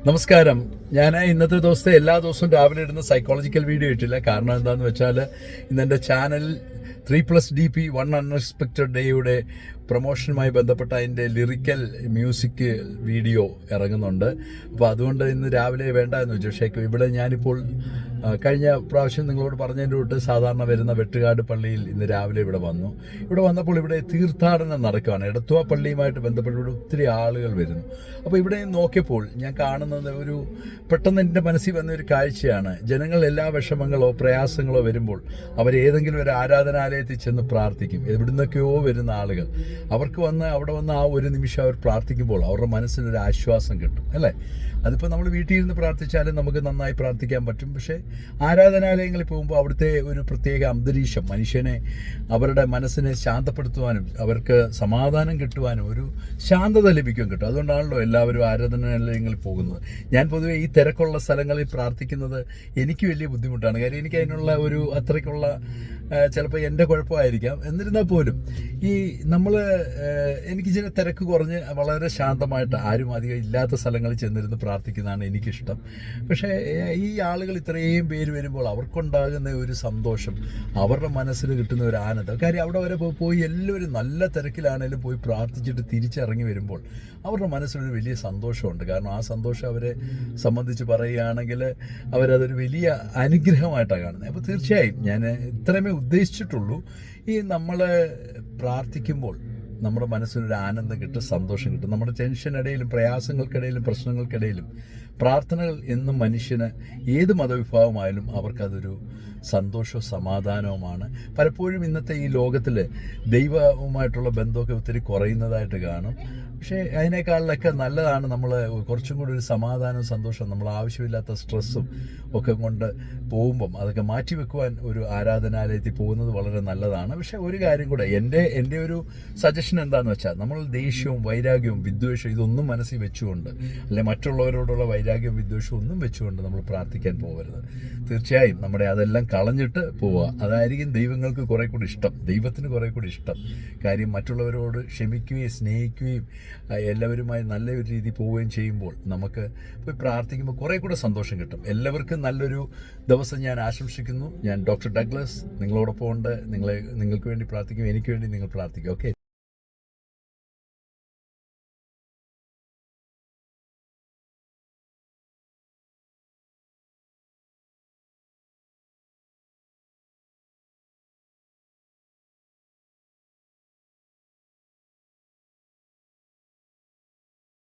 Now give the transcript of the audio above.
നമസ്കാരം. ഞാൻ ഇന്നത്തെ ദിവസത്തെ എല്ലാ ദിവസവും രാവിലെ ഇടുന്ന സൈക്കോളജിക്കൽ വീഡിയോ ഇട്ടില്ല. കാരണം എന്താണെന്ന് വെച്ചാൽ ഇന്നെൻ്റെ ചാനലിൽ 3+DP 1 അൺഎക്സ്പെക്റ്റഡ് ഡേയുടെ പ്രൊമോഷനുമായി ബന്ധപ്പെട്ട അതിൻ്റെ ലിറിക്കൽ മ്യൂസിക് വീഡിയോ ഇറങ്ങുന്നുണ്ട്. അപ്പോൾ അതുകൊണ്ട് ഇന്ന് രാവിലെ വേണ്ട എന്ന് വെച്ചു. പക്ഷേ ഇവിടെ ഞാനിപ്പോൾ കഴിഞ്ഞ പ്രാവശ്യം നിങ്ങളോട് പറഞ്ഞതിൻ്റെ തൊട്ട് സാധാരണ വരുന്ന വെട്ടുകാട് പള്ളിയിൽ ഇന്ന് രാവിലെ ഇവിടെ വന്നു. ഇവിടെ വന്നപ്പോൾ ഇവിടെ തീർത്ഥാടനം നടക്കുകയാണ്. എടത്വ പള്ളിയുമായിട്ട് ബന്ധപ്പെട്ട് ഇവിടെ ഒത്തിരി ആളുകൾ വരുന്നു. അപ്പോൾ ഇവിടെ നോക്കിയപ്പോൾ ഞാൻ കാണുന്നത് പെട്ടെന്ന് എൻ്റെ മനസ്സിൽ വന്ന ഒരു കാഴ്ചയാണ്. ജനങ്ങൾ എല്ലാ വിഷമങ്ങളോ പ്രയാസങ്ങളോ വരുമ്പോൾ അവരേതെങ്കിലും ഒരു ആരാധനാലയത്തിൽ ചെന്ന് പ്രാർത്ഥിക്കും. എവിടുന്നൊക്കെയോ വരുന്ന ആളുകൾ അവർക്ക് അവിടെ വന്ന് ആ ഒരു നിമിഷം അവർ പ്രാർത്ഥിക്കുമ്പോൾ അവരുടെ മനസ്സിനൊരു ആശ്വാസം കിട്ടും, അല്ലേ? അതിപ്പോൾ നമ്മൾ വീട്ടിൽ ഇരുന്ന് പ്രാർത്ഥിച്ചാലും നമുക്ക് നന്നായി പ്രാർത്ഥിക്കാൻ പറ്റും. പക്ഷേ ആരാധനാലയങ്ങളിൽ പോകുമ്പോൾ അവിടുത്തെ ഒരു പ്രത്യേക അന്തരീക്ഷം മനുഷ്യനെ അവരുടെ മനസ്സിനെ ശാന്തപ്പെടുത്തുവാനും അവർക്ക് സമാധാനം കിട്ടുവാനും ഒരു ശാന്തത ലഭിക്കും കിട്ടും. അതുകൊണ്ടാണല്ലോ എല്ലാവരും ആരാധനാലയങ്ങളിൽ പോകുന്നത്. ഞാൻ പൊതുവെ ഈ തിരക്കുള്ള സ്ഥലങ്ങളിൽ പ്രാർത്ഥിക്കുന്നത് എനിക്ക് വലിയ ബുദ്ധിമുട്ടാണ്. കാര്യം എനിക്ക് അതിനുള്ള അത്രയ്ക്കുള്ള ചിലപ്പോൾ എൻ്റെ കുഴപ്പമായിരിക്കാം. എന്നിരുന്നാൽ പോലും എനിക്ക് ചില തിരക്ക് കുറഞ്ഞ് വളരെ ശാന്തമായിട്ട് ആരും അധികം ഇല്ലാത്ത സ്ഥലങ്ങളിൽ ചെന്നിരുന്ന് പ്രാർത്ഥിക്കുന്നതാണ് എനിക്കിഷ്ടം. പക്ഷേ ഈ ആളുകൾ ഇത്രയും പേര് വരുമ്പോൾ അവർക്കുണ്ടാകുന്ന ഒരു സന്തോഷം, അവരുടെ മനസ്സിന് കിട്ടുന്ന ഒരു ആനന്ദം. കാര്യം അവിടെ വരെ പോയി എല്ലാവരും നല്ല തിരക്കിലാണെങ്കിലും പോയി പ്രാർത്ഥിച്ചിട്ട് തിരിച്ചിറങ്ങി വരുമ്പോൾ അവരുടെ മനസ്സിനൊരു വലിയ സന്തോഷമുണ്ട്. കാരണം ആ സന്തോഷം അവരെ സംബന്ധിച്ച് പറയുകയാണെങ്കിൽ അവരതൊരു വലിയ അനുഗ്രഹമായിട്ടാണ് കാണുന്നത്. അപ്പോൾ തീർച്ചയായും ഞാൻ ഇത്രയുമേ ഉദ്ദേശിച്ചിട്ടുള്ളൂ. നമ്മൾ പ്രാർത്ഥിക്കുമ്പോൾ നമ്മുടെ മനസ്സിനൊരു ആനന്ദം കിട്ടും, സന്തോഷം കിട്ടും. നമ്മുടെ ടെൻഷനിടയിലും പ്രയാസങ്ങൾക്കിടയിലും പ്രശ്നങ്ങൾക്കിടയിലും പ്രാർത്ഥനകൾ എന്നും മനുഷ്യന് ഏത് മതവിഭാഗമായാലും അവർക്കതൊരു സന്തോഷവും സമാധാനവുമാണ്. പലപ്പോഴും ഇന്നത്തെ ഈ ലോകത്തിൽ ദൈവവുമായിട്ടുള്ള ബന്ധമൊക്കെ ഒത്തിരി കുറയുന്നതായിട്ട് കാണും. പക്ഷേ അതിനേക്കാളിലൊക്കെ നല്ലതാണ് നമ്മൾ കുറച്ചും കൂടി ഒരു സമാധാനവും സന്തോഷവും നമ്മൾ ആവശ്യമില്ലാത്ത സ്ട്രെസ്സും ഒക്കെ കൊണ്ട് പോകുമ്പം അതൊക്കെ മാറ്റിവെക്കുവാൻ ഒരു ആരാധനാലയത്തിൽ പോകുന്നത് വളരെ നല്ലതാണ്. പക്ഷേ ഒരു കാര്യം കൂടെ, എൻ്റെ ഒരു സജഷൻ എന്താണെന്ന് വെച്ചാൽ, നമ്മൾ ദേഷ്യവും വൈരാഗ്യവും വിദ്വേഷവും ഇതൊന്നും മനസ്സിൽ വെച്ചുകൊണ്ട്, അല്ലെങ്കിൽ മറ്റുള്ളവരോടുള്ള വൈരാഗ്യവും വിദ്വേഷവും ഒന്നും വെച്ചുകൊണ്ട് നമ്മൾ പ്രാർത്ഥിക്കാൻ പോകരുത്. തീർച്ചയായും നമ്മുടെ അതെല്ലാം കളഞ്ഞിട്ട് പോവുക. അതായിരിക്കും ദൈവങ്ങൾക്ക് കുറേ കൂടി ഇഷ്ടം, ദൈവത്തിന് കുറേ കൂടി ഇഷ്ടം. കാര്യം മറ്റുള്ളവരോട് ക്ഷമിക്കുകയും സ്നേഹിക്കുകയും എല്ലാവരുമായി നല്ല ഒരു രീതി പോവുകയും ചെയ്യുമ്പോൾ നമുക്ക് പോയി പ്രാർത്ഥിക്കുമ്പോൾ കുറേ കൂടെ സന്തോഷം കിട്ടും. എല്ലാവർക്കും നല്ലൊരു ദിവസം ഞാൻ ആശംസിക്കുന്നു. ഞാൻ ഡോക്ടർ ഡഗ്ലസ് നിങ്ങളോടൊപ്പം ഉണ്ട്. നിങ്ങൾക്ക് വേണ്ടി പ്രാർത്ഥിക്കും, എനിക്ക് വേണ്ടി നിങ്ങൾ പ്രാർത്ഥിക്കും. ഓക്കെ.